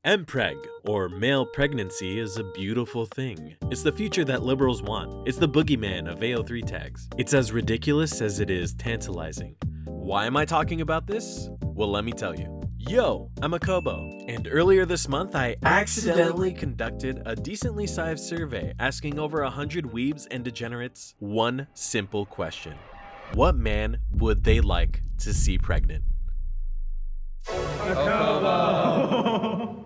MPREG, or male pregnancy, is a beautiful thing. It's the future that liberals want. It's the boogeyman of AO3 tags. It's as ridiculous as it is tantalizing. Why am I talking about this? Well, let me tell you. Yo, I'm a Kobo, and earlier this month I accidentally conducted a decently sized survey asking over 100 weebs and degenerates one simple question. What man would they like to see pregnant? A Kobo!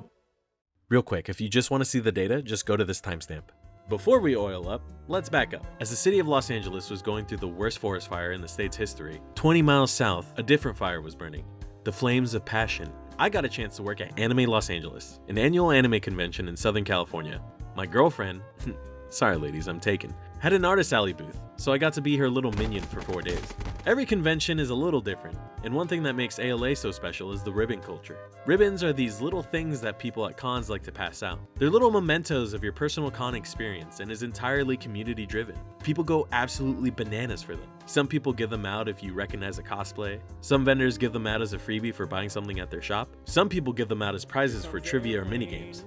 Real quick, if you just want to see the data, just go to this timestamp. Before we oil up, let's back up. As the city of Los Angeles was going through the worst forest fire in the state's history, 20 miles south, a different fire was burning. The Flames of Passion. I got a chance to work at Anime Los Angeles, an annual anime convention in Southern California. My girlfriend, sorry ladies, I'm taken, had an artist alley booth, so I got to be her little minion for 4 days. Every convention is a little different, and one thing that makes ALA so special is the ribbon culture. Ribbons are these little things that people at cons like to pass out. They're little mementos of your personal con experience and is entirely community driven. People go absolutely bananas for them. Some people give them out if you recognize a cosplay. Some vendors give them out as a freebie for buying something at their shop. Some people give them out as prizes for trivia or minigames.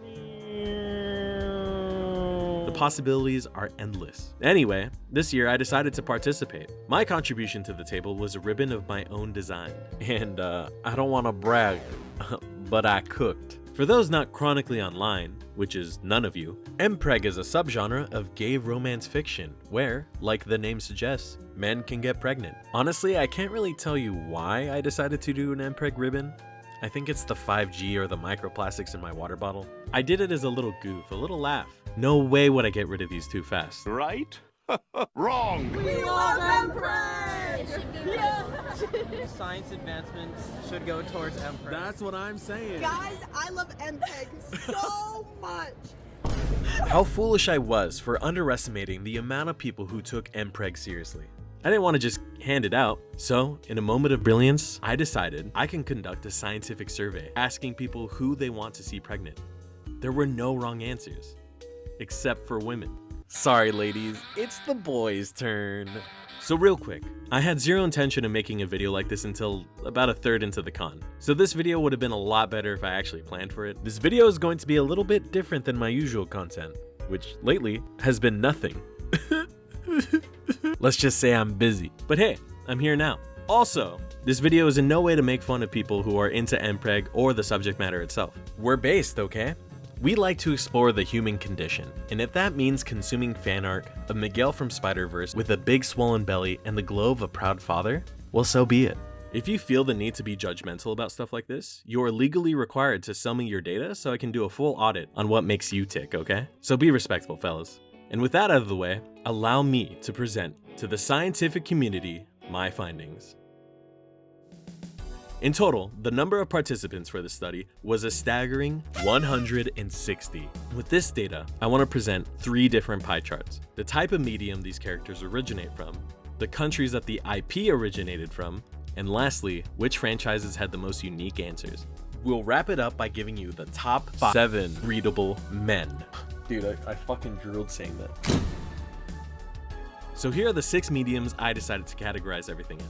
The possibilities are endless. Anyway, this year I decided to participate. My contribution to the table was a ribbon of my own design. And I don't want to brag, but I cooked. For those not chronically online, which is none of you, MPREG is a subgenre of gay romance fiction where, like the name suggests, men can get pregnant. Honestly, I can't really tell you why I decided to do an MPREG ribbon. I think it's the 5G or the microplastics in my water bottle. I did it as a little goof, a little laugh. No way would I get rid of these too fast. Right? Wrong! We love MPREG! Science advancements should go towards MPREG. That's what I'm saying. Guys, I love MPEG so much! How foolish I was for underestimating the amount of people who took MPREG seriously. I didn't want to just hand it out, so in a moment of brilliance, I decided I can conduct a scientific survey asking people who they want to see pregnant. There were no wrong answers, except for women. Sorry ladies, it's the boys' turn. So real quick, I had zero intention of making a video like this until about a third into the con. So this video would have been a lot better if I actually planned for it. This video is going to be a little bit different than my usual content, which lately has been nothing. Let's just say I'm busy. But hey, I'm here now. Also, this video is in no way to make fun of people who are into MPREG or the subject matter itself. We're based, okay? We like to explore the human condition, and if that means consuming fan art of Miguel from Spider-Verse with a big swollen belly and the glow of a proud father, well, so be it. If you feel the need to be judgmental about stuff like this, you are legally required to sell me your data so I can do a full audit on what makes you tick, okay? So be respectful, fellas. And with that out of the way, allow me to present to the scientific community my findings. In total, the number of participants for this study was a staggering 160. With this data, I want to present 3 different pie charts: the type of medium these characters originate from, the countries that the IP originated from, and lastly, which franchises had the most unique answers. We'll wrap it up by giving you the top 7 readable men. Dude, I fucking drooled saying that. So here are the 6 mediums I decided to categorize everything in: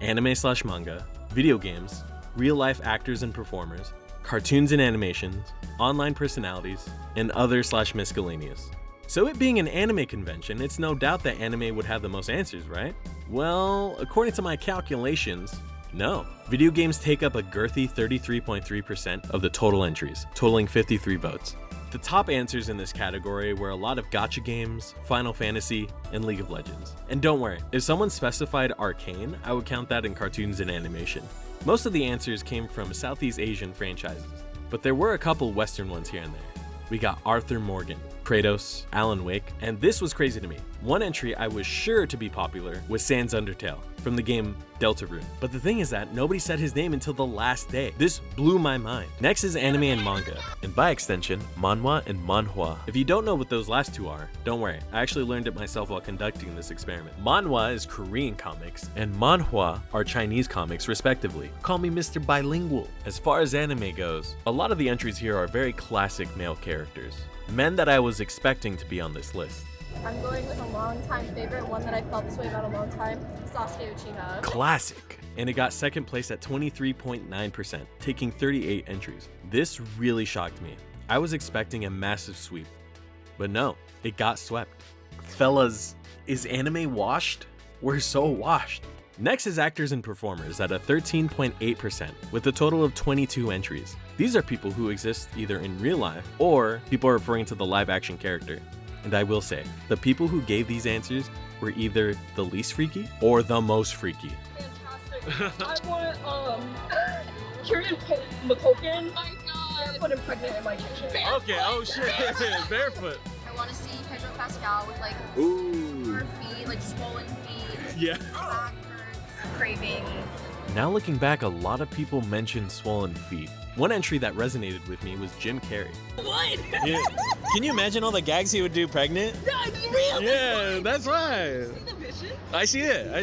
anime/manga, video games, real-life actors and performers, cartoons and animations, online personalities, and other/miscellaneous. So it being an anime convention, it's no doubt that anime would have the most answers, right? Well, according to my calculations, no. Video games take up a girthy 33.3% of the total entries, totaling 53 votes. The top answers in this category were a lot of gacha games, Final Fantasy, and League of Legends. And don't worry, if someone specified arcane, I would count that in cartoons and animation. Most of the answers came from Southeast Asian franchises, but there were a couple Western ones here and there. We got Arthur Morgan, Kratos, Alan Wake, and this was crazy to me. One entry I was sure to be popular was Sans Undertale from the game Deltarune. But the thing is that nobody said his name until the last day. This blew my mind. Next is anime and manga, and by extension, manhwa and manhwa. If you don't know what those last two are, don't worry, I actually learned it myself while conducting this experiment. Manhwa is Korean comics, and manhwa are Chinese comics respectively. Call me Mr. Bilingual. As far as anime goes, a lot of the entries here are very classic male characters. Men that I was expecting to be on this list. I'm going with a long-time favorite, one that I felt this way about a long time, Sasuke Uchiha. Classic. And it got second place at 23.9%, taking 38 entries. This really shocked me. I was expecting a massive sweep, but no, it got swept. Fellas, is anime washed? We're so washed. Next is actors and performers at a 13.8% with a total of 22 entries. These are people who exist either in real life or people are referring to the live action character. And I will say, the people who gave these answers were either the least freaky or the most freaky. Fantastic. I want Kieran McCulkin. My God. Barefoot and pregnant in my kitchen. Okay, oh shit, barefoot. I want to see Pedro Pascal with like her feet, like swollen feet. Yeah. Back hurts, craving. Now looking back, a lot of people mentioned swollen feet. One entry that resonated with me was Jim Carrey. What? Yeah. Can you imagine all the gags he would do pregnant? Really? Yeah, that's right. See the vision? I see it. There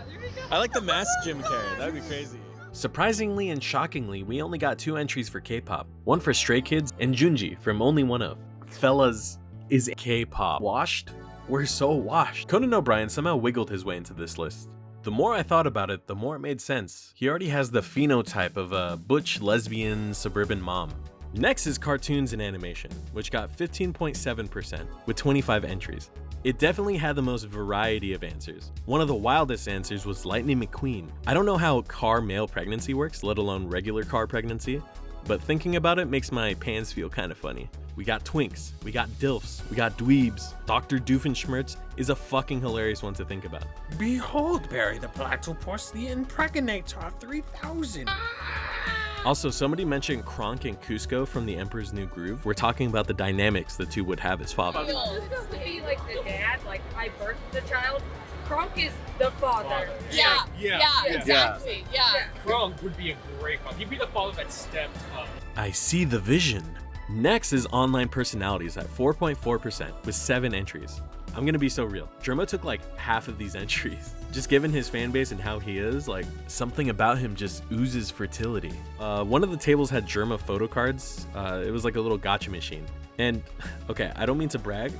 we go. I like the masked Jim Carrey. That would be crazy. Surprisingly and shockingly, we only got 2 entries for K-pop. One for Stray Kids and Junji from Only One Of. Fellas, is K-pop washed? We're so washed. Conan O'Brien somehow wiggled his way into this list. The more I thought about it, the more it made sense. He already has the phenotype of a butch, lesbian, suburban mom. Next is cartoons and animation, which got 15.7% with 25 entries. It definitely had the most variety of answers. One of the wildest answers was Lightning McQueen. I don't know how car male pregnancy works, let alone regular car pregnancy, but thinking about it makes my pants feel kind of funny. We got twinks, we got dilfs, we got dweebs. Dr. Doofenshmirtz is a fucking hilarious one to think about. Behold, Barry the Platypus, the Impregnator 3000. Also, somebody mentioned Kronk and Cusco from The Emperor's New Groove. We're talking about the dynamics the two would have as fathers. Cusco would be like the dad, like I birthed the child. Kronk is the father. Yeah, exactly. Yeah. Kronk would be a great father. He'd be the father that stepped up. I see the vision. Next is online personalities at 4.4% with 7 entries. I'm gonna be so real. Germa took like half of these entries. Just given his fan base and how he is, like something about him just oozes fertility. One of the tables had Germa photo cards. It was like a little gotcha machine. And okay, I don't mean to brag,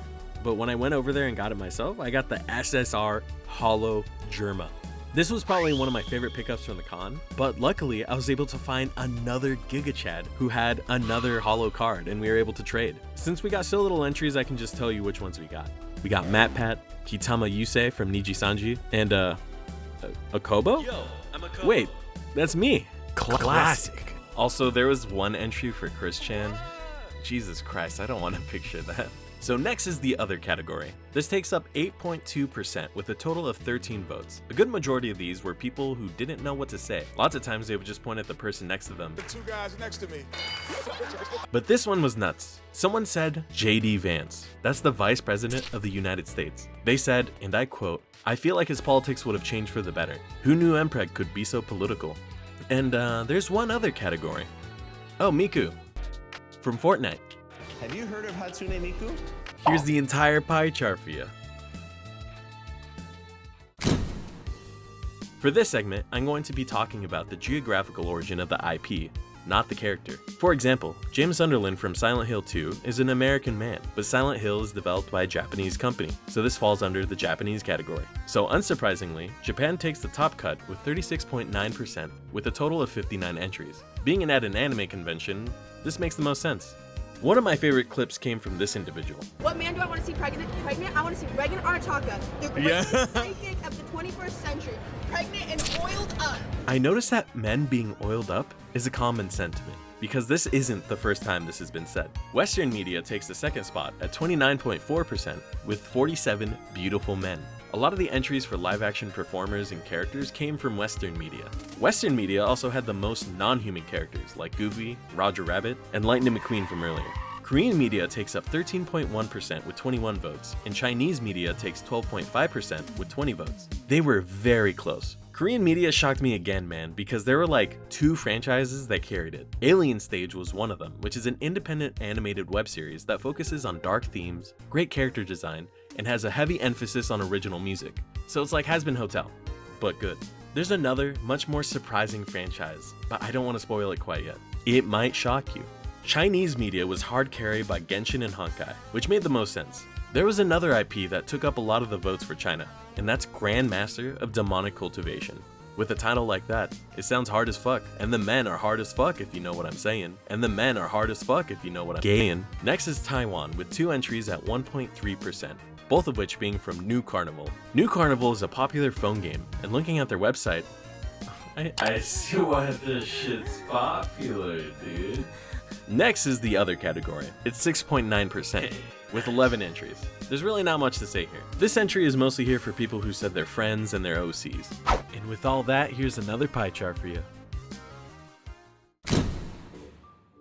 but when I went over there and got it myself, I got the SSR Holo Germa. This was probably one of my favorite pickups from the con, but luckily I was able to find another Giga Chad who had another holo card and we were able to trade. Since we got so little entries, I can just tell you which ones we got. We got MatPat, Kitama Yusei from Niji Sanji, and Akobo? Yo, I'm Akobo. Wait, that's me. Classic. Also, there was one entry for Chris Chan. Jesus Christ, I don't want to picture that. So next is the other category. This takes up 8.2% with a total of 13 votes. A good majority of these were people who didn't know what to say. Lots of times they would just point at the person next to them. The 2 guys next to me. But this one was nuts. Someone said JD Vance. That's the Vice President of the United States. They said, and I quote, "I feel like his politics would have changed for the better. Who knew MPREG could be so political?" And there's one other category. Oh, Miku from Fortnite. Have you heard of Hatsune Miku? Here's the entire pie chart for you. For this segment, I'm going to be talking about the geographical origin of the IP, not the character. For example, James Sunderland from Silent Hill 2 is an American man, but Silent Hill is developed by a Japanese company, so this falls under the Japanese category. So unsurprisingly, Japan takes the top cut with 36.9% with a total of 59 entries. Being at an anime convention, this makes the most sense. One of my favorite clips came from this individual. What man do I want to see pregnant? I want to see Regan Artaka, the greatest psychic of the 21st century, pregnant and oiled up. I noticed that men being oiled up is a common sentiment, because this isn't the first time this has been said. Western media takes the second spot at 29.4% with 47 beautiful men. A lot of the entries for live-action performers and characters came from Western media. Western media also had the most non-human characters like Goofy, Roger Rabbit, and Lightning McQueen from earlier. Korean media takes up 13.1% with 21 votes, and Chinese media takes 12.5% with 20 votes. They were very close. Korean media shocked me again, man, because there were like 2 franchises that carried it. Alien Stage was one of them, which is an independent animated web series that focuses on dark themes, great character design, and has a heavy emphasis on original music. So it's like Hazbin Hotel, but good. There's another, much more surprising franchise, but I don't want to spoil it quite yet. It might shock you. Chinese media was hard carried by Genshin and Honkai, which made the most sense. There was another IP that took up a lot of the votes for China, and that's Grandmaster of Demonic Cultivation. With a title like that, it sounds hard as fuck. And the men are hard as fuck if you know what I'm saying. And the men are hard as fuck if you know what I'm saying. Next is Taiwan with 2 entries at 1.3%. Both of which being from New Carnival. New Carnival is a popular phone game, and looking at their website, I see why this shit's popular, dude. Next is the other category. It's 6.9%, with 11 entries. There's really not much to say here. This entry is mostly here for people who said their friends and their OCs. And with all that, here's another pie chart for you.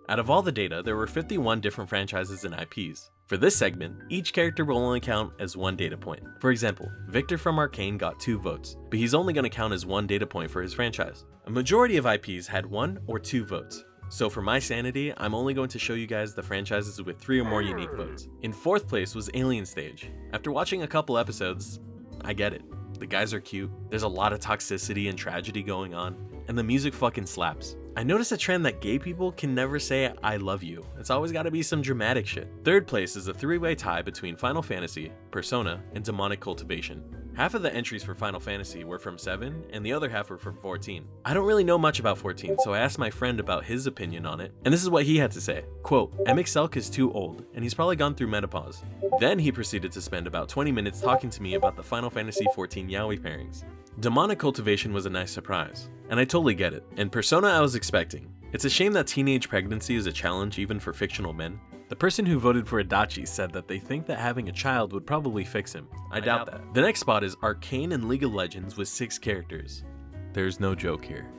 Out of all the data, there were 51 different franchises and IPs. For this segment, each character will only count as 1 data point. For example, Victor from Arcane got 2 votes, but he's only going to count as 1 data point for his franchise. A majority of IPs had 1 or 2 votes. So for my sanity, I'm only going to show you guys the franchises with 3 or more unique votes. In 4th place was Alien Stage. After watching a couple episodes, I get it. The guys are cute, there's a lot of toxicity and tragedy going on, and the music fucking slaps. I noticed a trend that gay people can never say I love you. It's always gotta be some dramatic shit. 3rd place is a 3-way tie between Final Fantasy, Persona, and Demonic Cultivation. Half of the entries for Final Fantasy were from 7, and the other half were from 14. I don't really know much about 14, so I asked my friend about his opinion on it, and this is what he had to say. Quote, MXLK is too old, and he's probably gone through menopause. Then he proceeded to spend about 20 minutes talking to me about the Final Fantasy 14 yaoi pairings. Demonic Cultivation was a nice surprise, and I totally get it. And Persona I was expecting. It's a shame that teenage pregnancy is a challenge even for fictional men. The person who voted for Adachi said that they think that having a child would probably fix him. I doubt that. The next spot is Arcane and League of Legends with 6 characters. There's no joke here.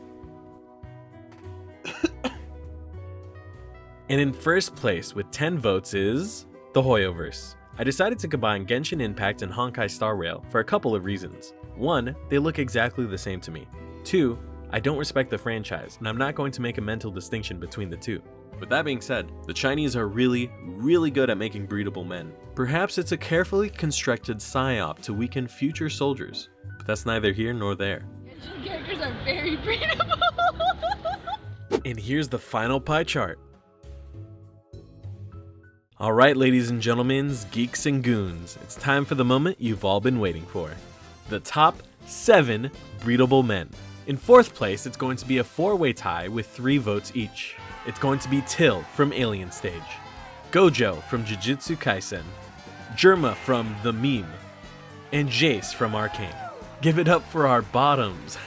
And in 1st place with 10 votes is the Hoyoverse. I decided to combine Genshin Impact and Honkai Star Rail for a couple of reasons. 1, they look exactly the same to me. 2, I don't respect the franchise, and I'm not going to make a mental distinction between the two. With that being said, the Chinese are really good at making breedable men. Perhaps it's a carefully constructed psyop to weaken future soldiers, but that's neither here nor there. Genshin characters are very breedable. And here's the final pie chart. Alright, ladies and gentlemen, geeks and goons, it's time for the moment you've all been waiting for. The top 7 breedable men. In 4th place, it's going to be a 4-way tie with 3 votes each. It's going to be Till from Alien Stage, Gojo from Jujutsu Kaisen, Germa from The Meme, and Jace from Arcane. Give it up for our bottoms.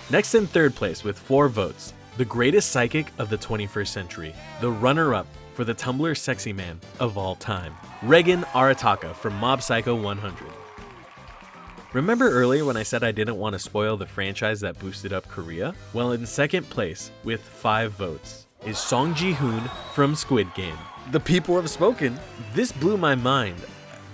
Next in 3rd place with 4 votes, the greatest psychic of the 21st century, the runner-up for the Tumblr sexy man of all time, Reigen Arataka from Mob Psycho 100. Remember earlier when I said I didn't want to spoil the franchise that boosted up Korea? Well, in 2nd place with 5 votes is Song Ji-hoon from Squid Game. The people have spoken. This blew my mind.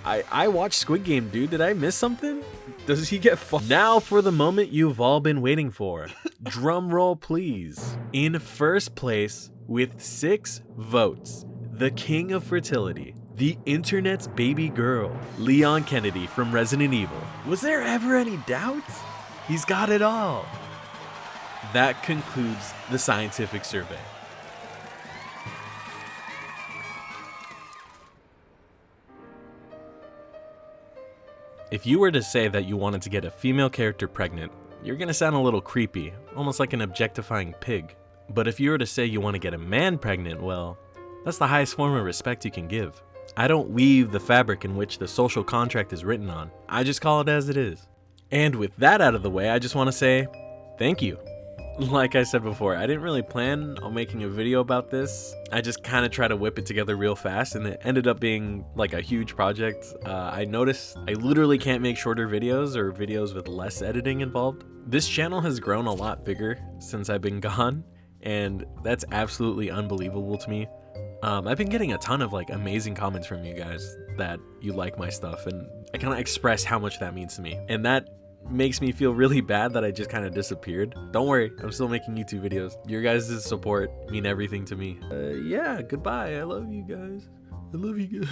I watched Squid Game, dude. Did I miss something? Does he get Now for the moment you've all been waiting for. Drum roll, please. In 1st place with 6 votes, the king of fertility, the internet's baby girl, Leon Kennedy from Resident Evil. Was there ever any doubt? He's got it all. That concludes the scientific survey. If you were to say that you wanted to get a female character pregnant, you're gonna sound a little creepy, almost like an objectifying pig. But if you were to say you want to get a man pregnant, well, that's the highest form of respect you can give. I don't weave the fabric in which the social contract is written on. I just call it as it is. And with that out of the way, I just want to say thank you. Like I said before, I didn't really plan on making a video about this. I just kind of tried to whip it together real fast, and it ended up being like a huge project. I noticed I literally can't make shorter videos or videos with less editing involved. This channel has grown a lot bigger since I've been gone, and that's absolutely unbelievable to me. I've been getting a ton of like amazing comments from you guys that you like my stuff, and I kind of express how much that means to me. And that makes me feel really bad that I just kind of disappeared. Don't worry, I'm still making YouTube videos. Your guys' support mean everything to me. Yeah, goodbye. I love you guys. I love you guys.